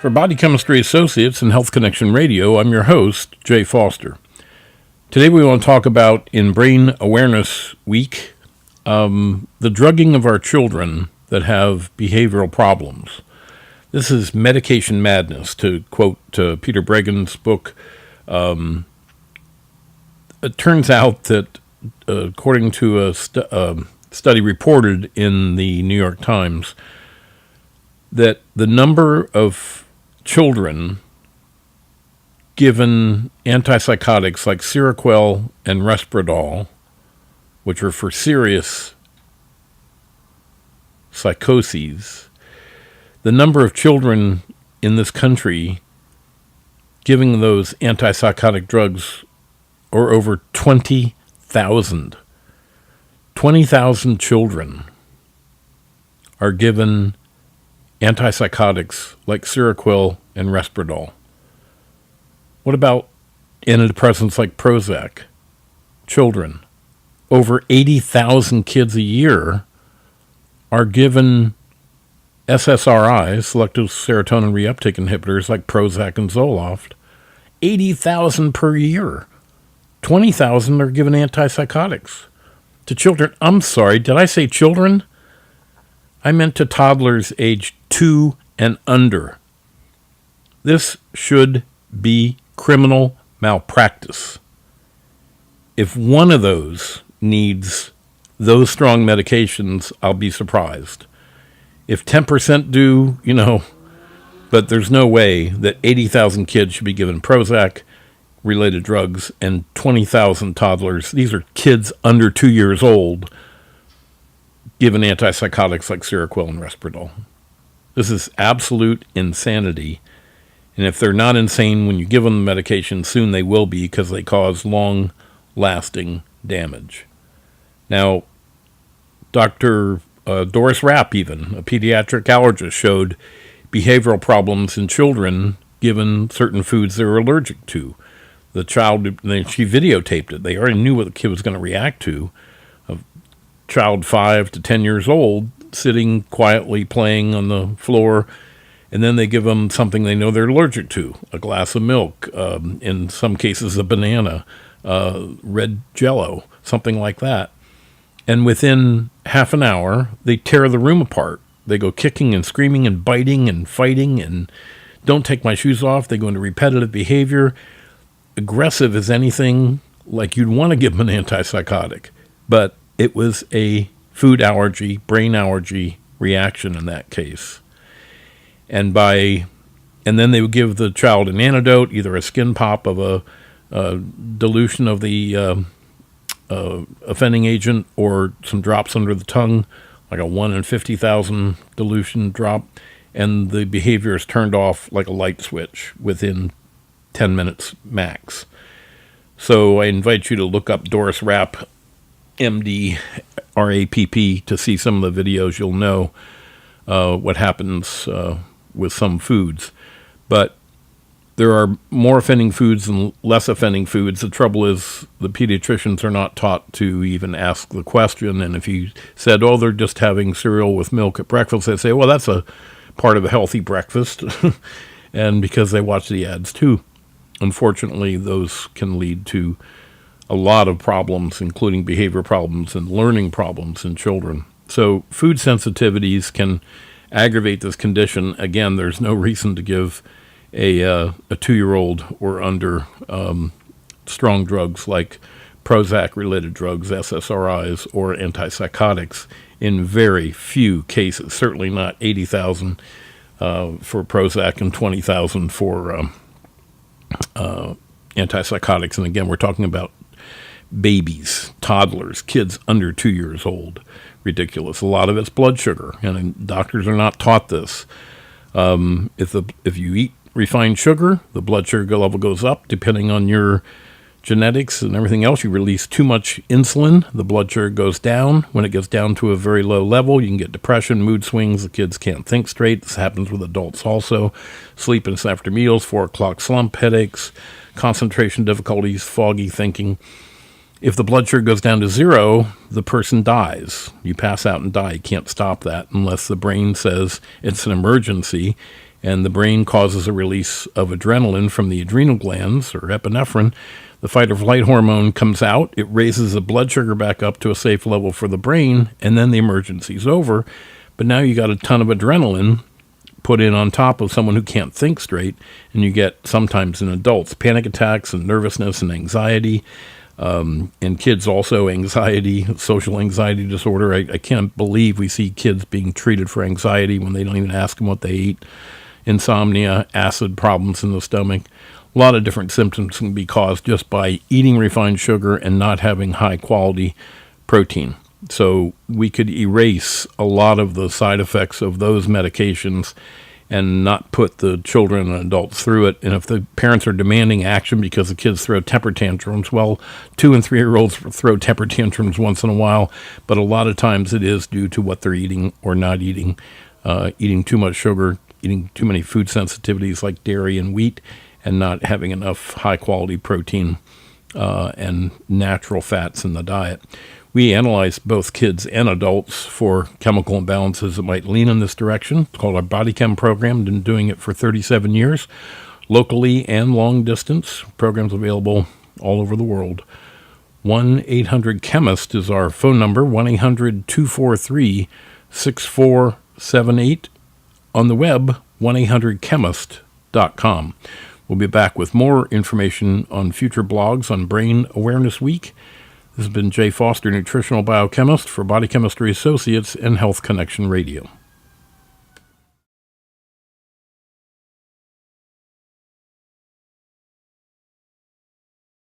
For Body Chemistry Associates and Health Connection Radio, I'm your host, Jay Foster. Today we want to talk about, in Brain Awareness Week, the drugging of our children that have behavioral problems. This is medication madness, to quote Peter Bregan's book. It turns out that, according to a study reported in the New York Times, that the number of children given antipsychotics like Seroquel and Risperdal, which are for serious psychoses, the number of children in this country giving those antipsychotic drugs are over 20,000. 20,000 children are given antipsychotics like Seroquel and Risperdal. What about antidepressants like Prozac? Children. Over 80,000 kids a year are given SSRIs, selective serotonin reuptake inhibitors like Prozac and Zoloft. 80,000 per year. 20,000 are given antipsychotics to children. I'm sorry, did I say children? I meant to toddlers aged 2 and under. This should be criminal malpractice. If one of those needs those strong medications, I'll be surprised. If 10% do, but there's no way that 80,000 kids should be given Prozac-related drugs and 20,000 toddlers, these are kids under 2 years old, given antipsychotics like Seroquel and Risperdal. This is absolute insanity. And if they're not insane when you give them the medication, soon they will be, because they cause long-lasting damage. Now, Dr. Doris Rapp, even, a pediatric allergist, showed behavioral problems in children given certain foods they're allergic to. The child, she videotaped it. They already knew what the kid was going to react to. A child 5 to 10 years old sitting quietly playing on the floor, and then they give them something they know they're allergic to, a glass of milk, in some cases a banana, red Jell-O, something like that. And within half an hour, they tear the room apart. They go kicking and screaming and biting and fighting and don't take my shoes off. They go into repetitive behavior, aggressive as anything, like you'd want to give them an antipsychotic. But it was a food allergy, brain allergy reaction in that case. And then they would give the child an antidote, either a skin pop of a dilution of the offending agent, or some drops under the tongue, like a 1 in 50,000 dilution drop, and the behavior is turned off like a light switch within 10 minutes max. So I invite you to look up Doris Rapp, MD, RAPP, to see some of the videos. You'll know what happens with some foods. But there are more offending foods and less offending foods. The trouble is the pediatricians are not taught to even ask the question. And if you said, they're just having cereal with milk at breakfast, they say, well, that's a part of a healthy breakfast. And because they watch the ads too. Unfortunately, those can lead to a lot of problems, including behavior problems and learning problems in children. So food sensitivities can aggravate this condition. Again, there's no reason to give a 2-year-old or under strong drugs like Prozac-related drugs, SSRIs, or antipsychotics in very few cases. Certainly not 80,000 for Prozac and 20,000 for antipsychotics. And again, we're talking about babies, toddlers, kids under 2 years old. Ridiculous. A lot of it's blood sugar, and doctors are not taught this. If you eat refined sugar, the blood sugar level goes up. Depending on your genetics and everything else, you release too much insulin, the blood sugar goes down. When it gets down to a very low level, you can get depression, mood swings. The kids can't think straight. This happens with adults also. Sleepiness after meals, 4 o'clock slump, headaches, concentration difficulties, foggy thinking. If the blood sugar goes down to 0, the person dies. You pass out and die. You can't stop that unless the brain says it's an emergency and the brain causes a release of adrenaline from the adrenal glands, or epinephrine. The fight or flight hormone comes out, it raises the blood sugar back up to a safe level for the brain, and then the emergency's over. But now you got a ton of adrenaline put in on top of someone who can't think straight, and you get, sometimes in adults, panic attacks and nervousness and anxiety. In kids also, anxiety, social anxiety disorder. I can't believe we see kids being treated for anxiety when they don't even ask them what they eat. Insomnia, acid problems in the stomach. A lot of different symptoms can be caused just by eating refined sugar and not having high quality protein. So we could erase a lot of the side effects of those medications and not put the children and adults through it. And if the parents are demanding action because the kids throw temper tantrums, well, 2 and 3-year-olds throw temper tantrums once in a while, but a lot of times it is due to what they're eating or not eating, eating too much sugar, eating too many food sensitivities like dairy and wheat, and not having enough high-quality protein and natural fats in the diet. We analyze both kids and adults for chemical imbalances that might lean in this direction. It's called our Biochemist program. Been doing it for 37 years, locally and long distance. Programs available all over the world. 1-800-CHEMIST is our phone number, 1-800-243-6478. On the web, 1-800-CHEMIST.com. We'll be back with more information on future blogs on Brain Awareness Week. This has been Jay Foster, Nutritional Biochemist for Body Chemistry Associates and Health Connection Radio.